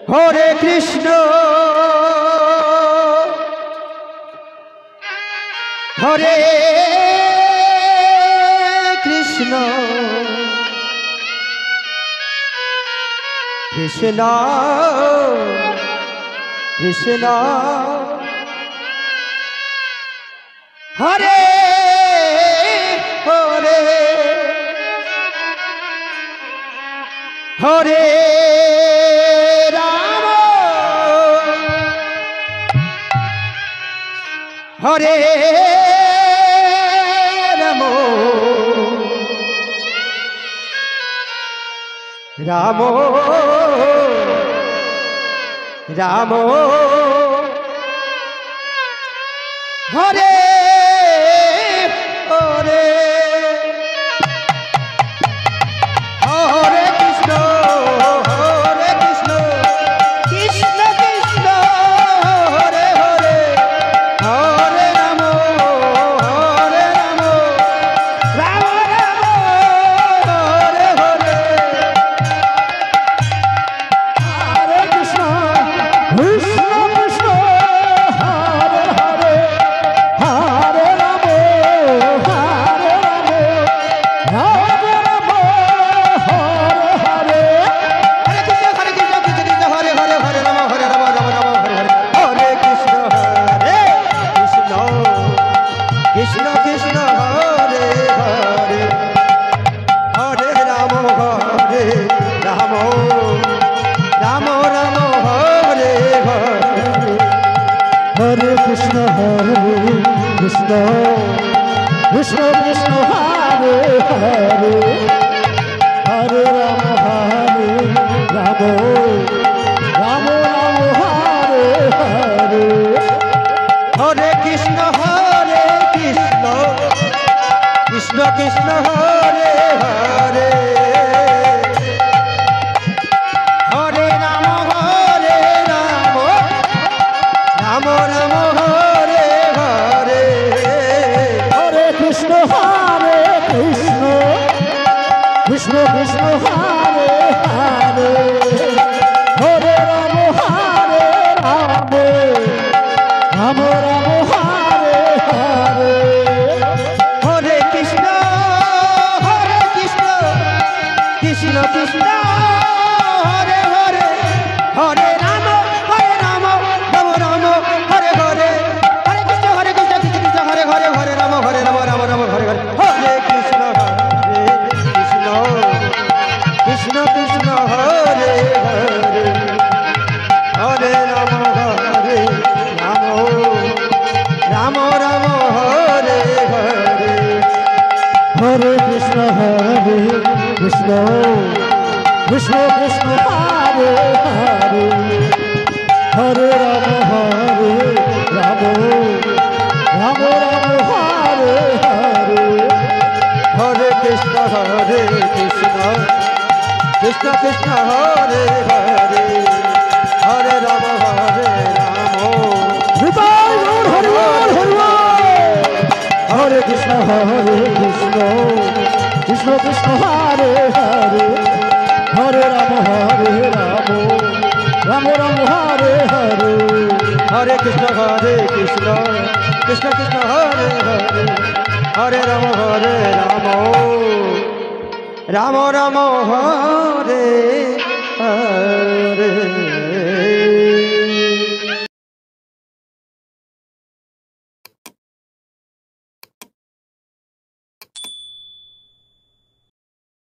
হরে Krishna হরে Krishna Krishna Krishna Hare Hare Hare Ram হরে Ram Ram Ram Hare Hare Hare Krishna হরে Krishna Krishna Krishna Hare Hare Hare Ram হরে Ram Ram Ram Hare Hare Hare Krishna Krishna Krishna Hare Hare Hare Ram হরে Ram হরে Ram Hare Hare Hare Krishna Krishna Krishna Hare Hare Hare Ram হরে Ram Ram Ram Hare Hare Hare Krishna হরে Krishna Krishna Krishna Hare Hare Hare Ram হরে Ram Ram Ram Hare Hare Hare Krishna Krishna Krishna Krishna Hare Hare Hare Ram Ram Ram Ram Hare Hare Hare Krishna Krishna Krishna Hare Hare Hare Ram Ram Ram Hare Hare Hare Krishna Krishna Krishna Krishna Hare Hare Hare Ram Ram Ram Ram Hare Hare Hare Krishna Krishna Krishna Hare Hare Hare Ram Ram Ram Hare Hare Hare Krishna Krishna Krishna Hare Hare Hare Ram Ram Ram Hare Hare Hare Krishna Krishna Krishna Krishna Hare Hare Hare Ram Ram Ram Ram Hare Hare Hare Krishna Krishna Krishna Krishna Hare Hare Hare Ram Ram Ram Ram Hare Hare Hare Krishna Krishna Krishna Hare Hare Hare Ram হৃদয় Gour Hari বল, Hari বল। হরে Krishna Krishna Krishna Hare Hare Hare Ram Ram Ram Ram Hare Hare Hare Krishna Krishna Krishna Hare Hare Hare Ram Ram Ram Hare Hare